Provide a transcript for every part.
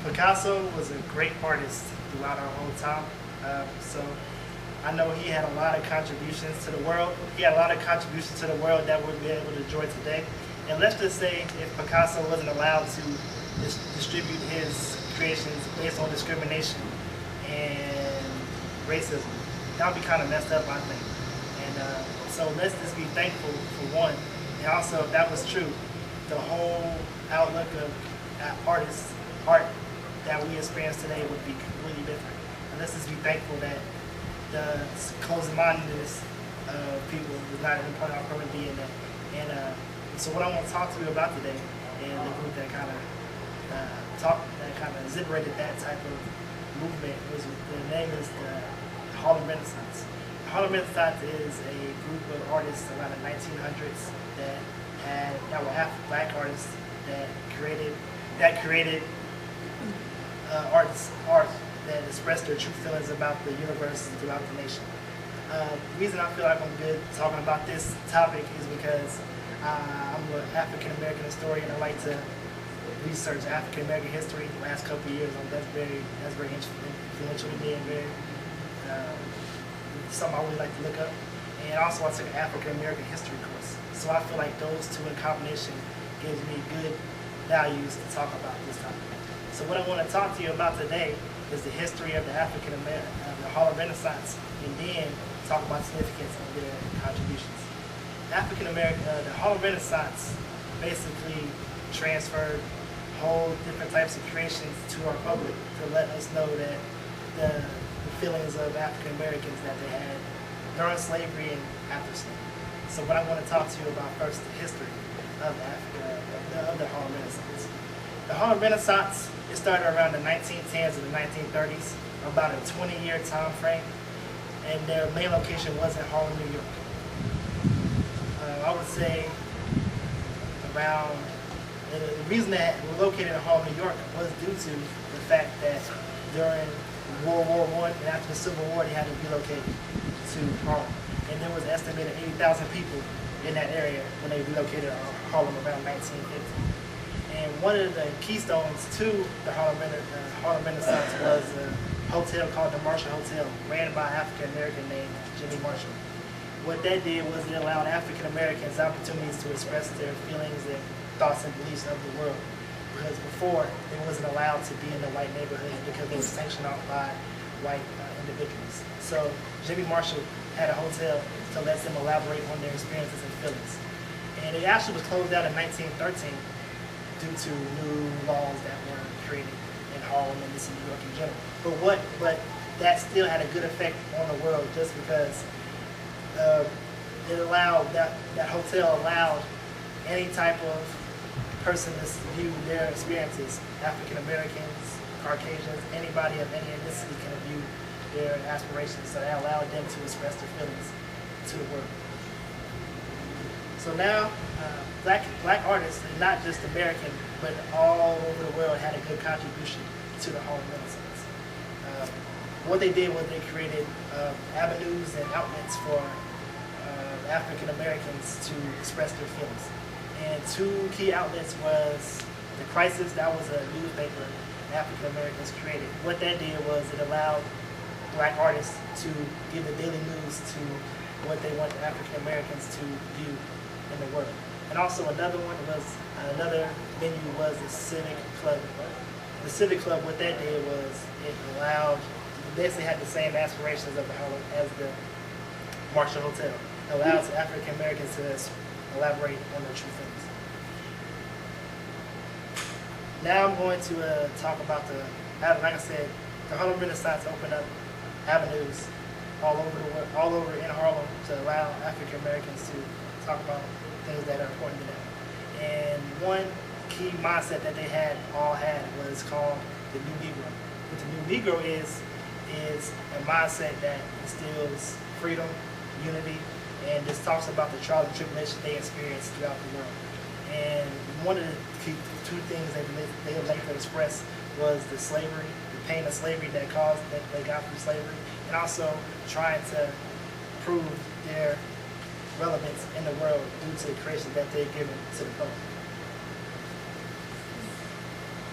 Picasso was a great artist throughout our whole time. So I know he had a lot of contributions to the world. He had a lot of contributions to the world that we'll be able to enjoy today. And let's just say if Picasso wasn't allowed to distribute his creations based on discrimination and racism, that would be kind of messed up, I think. And so let's just be thankful for one. And also, if that was true, the whole outlook of art that we experience today would be completely different. And let's just be thankful that the closed-mindedness of people is not a part of our permanent DNA. And so what I want to talk to you about today, and the group that kind of exhiberated that type of movement, was the name is the Harlem Renaissance. The Harlem Renaissance is a group of artists around the 1900s that were Black artists that created art that expressed their true feelings about the universe and throughout the nation. The reason I feel like I'm good talking about this topic is because I'm an African American historian. I like to research African American history. The last couple of years, that's very influential to me and very something I really like to look up. And also, I took an African American history course, so I feel like those two in combination gives me good values to talk about this topic. So what I want to talk to you about today is the history of the African American, the Harlem Renaissance, and then talk about the significance of their contributions. African American, the Harlem Renaissance basically transferred whole different types of creations to our public to let us know that the feelings of African Americans that they had during slavery and after slavery. So what I want to talk to you about first, the history of the Harlem Renaissance. The Harlem Renaissance, it started around the 1910s and the 1930s, about a 20-year time frame, and their main location was in Harlem, New York. I would say around, the reason that we're located in Harlem, New York was due to the fact that during World War I and after the Civil War, they had to relocate to Harlem. And there was an estimated 80,000 people in that area when they relocated Harlem around 1950. And one of the keystones to the Harlem Renaissance was a hotel called the Marshall Hotel, ran by an African American named Jimmy Marshall. What that did was it allowed African Americans opportunities to express their feelings and thoughts and beliefs of the world. Because before, they wasn't allowed to be in the white neighborhood because they were sanctioned off by white individuals. So Jimmy Marshall had a hotel to let them elaborate on their experiences and feelings. And it actually was closed down in 1913 due to new laws that were created in Harlem and this in New York in general. But that still had a good effect on the world just because it allowed, that hotel allowed any type of person to view their experiences. African Americans, Caucasians, anybody of any ethnicity can view their aspirations. So that allowed them to express their feelings to the world. So now, black artists, and not just American, but all over the world, had a good contribution to the Harlem Renaissance. What they did was they created avenues and outlets for African Americans to express their feelings. And two key outlets was The Crisis, that was a newspaper African Americans created. What that did was it allowed black artists to give the daily news to what they want African Americans to view in the world. And also another venue was the Civic Club. The Civic Club, what that did was it allowed, basically had the same aspirations of the Harlem as the Marshall Hotel. It allows African Americans to elaborate on their true feelings. Now I'm going to talk about like I said, the Harlem Renaissance opened up avenues all over in Harlem to allow African Americans to talk about things that are important to them. And one key mindset that they all had was called the New Negro. What the New Negro is a mindset that instills freedom, unity, and just talks about the trials and tribulations they experienced throughout the world. And one of the two things they would like to express was the slavery, the pain of slavery that they got through slavery, and also trying to prove their relevance in the world due to the creation that they've given to the public.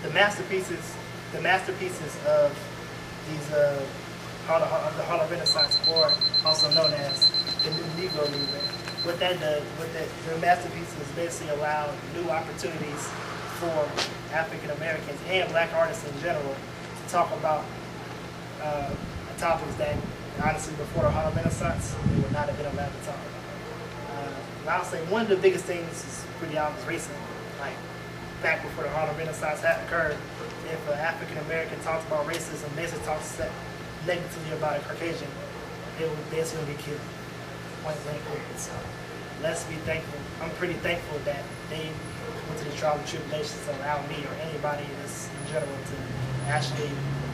The masterpieces the masterpieces of these of the Harlem Renaissance, or also known as the New Negro Movement. What that does, the masterpieces basically allow new opportunities for African Americans and Black artists in general to talk about topics that honestly before the Harlem Renaissance they would not have been allowed to talk about. I'll say one of the biggest things is pretty obvious recently. Like back before the Harlem Renaissance had occurred, if an African American talks about racism, basically talks negatively about a Caucasian, they would basically get killed. Point blank period. So let's be thankful. I'm pretty thankful that they went to the trials and tribulations to allow me or anybody in general to actually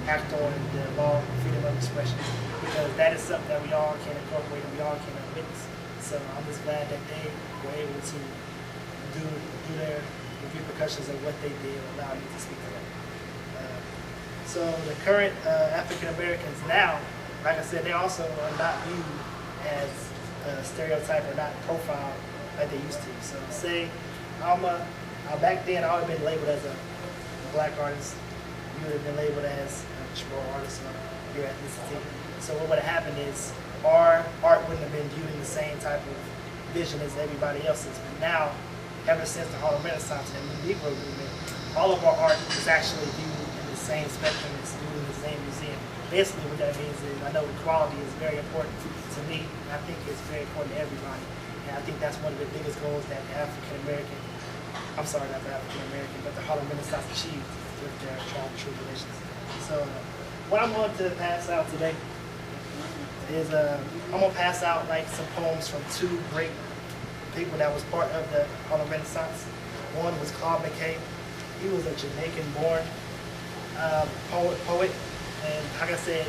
act on the law of freedom of expression, because that is something that we all can incorporate and we all can witness. So I'm just glad that they were able to do their repercussions of what they did and allow me to speak to them. So the current African Americans now, like I said, they also are not viewed as stereotype or not profiled like they used to. So say back then I would have been labeled as a black artist. You would have been labeled as a small artist or your ethnicity. So what would have happened is our art wouldn't have been viewed in the same type of vision as everybody else's. But now, ever since the Harlem Renaissance and the Negro movement, all of our art is actually viewed in the same spectrum. It's viewed in the same museum. Basically what that means is, I know equality is very important to me, and I think it's very important to everybody. And I think that's one of the biggest goals that the not the African American, but the Harlem Renaissance achieved with their trial and tribulations. So what I'm going to pass out today is I'm going to pass out like some poems from two great people that was part of the Harlem Renaissance. One was Claude McKay. He was a Jamaican-born poet, and like I said,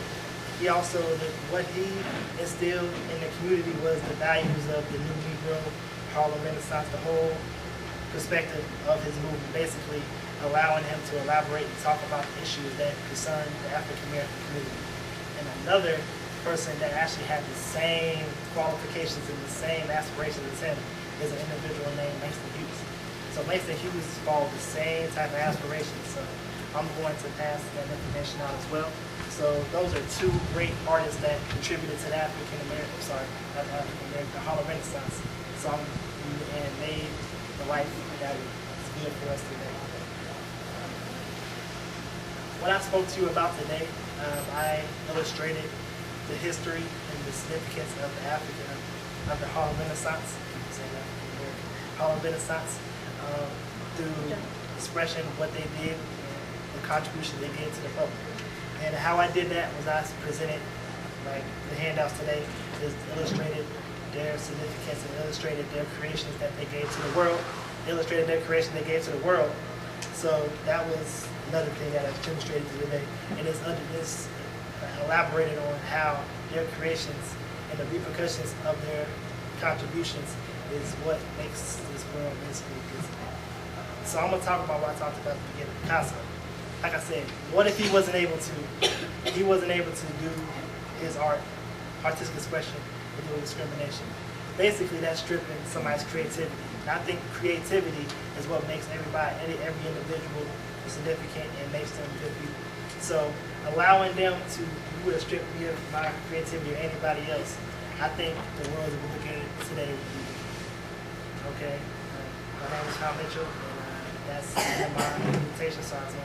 he also, what he instilled in the community was the values of the New Negro, Harlem Renaissance, the whole perspective of his movement, basically allowing him to elaborate and talk about issues that concern the African American community. And another person that actually had the same qualifications and the same aspirations as him is an individual named Langston Hughes. So Langston Hughes followed the same type of aspirations. So I'm going to pass that information out as well. So those are two great artists that contributed to the the Harlem Renaissance. So and made the life that is good for us today. What I spoke to you about today, I illustrated the history and the significance of the Harlem Renaissance, Harlem Renaissance, through expression of what they did and the contribution they did to the public. And how I did that was I presented, like the handouts today, is illustrated their significance and illustrated their creations that they gave to the world, illustrated their creation they gave to the world. So that was another thing that I demonstrated today. And it's under this elaborated on how their creations and the repercussions of their contributions is what makes this world basically visible. So I'm going to talk about what I talked about at the beginning, Picasso. Like I said, what if he wasn't able to do his artistic expression without discrimination? Basically, that's stripping somebody's creativity. And I think creativity is what makes every individual significant and makes them good people. So allowing them to, you would have stripped me of my creativity or anybody else, I think the world that we're looking at today would be different. Okay? My name is Kyle Mitchell, and that's my invitation, so I was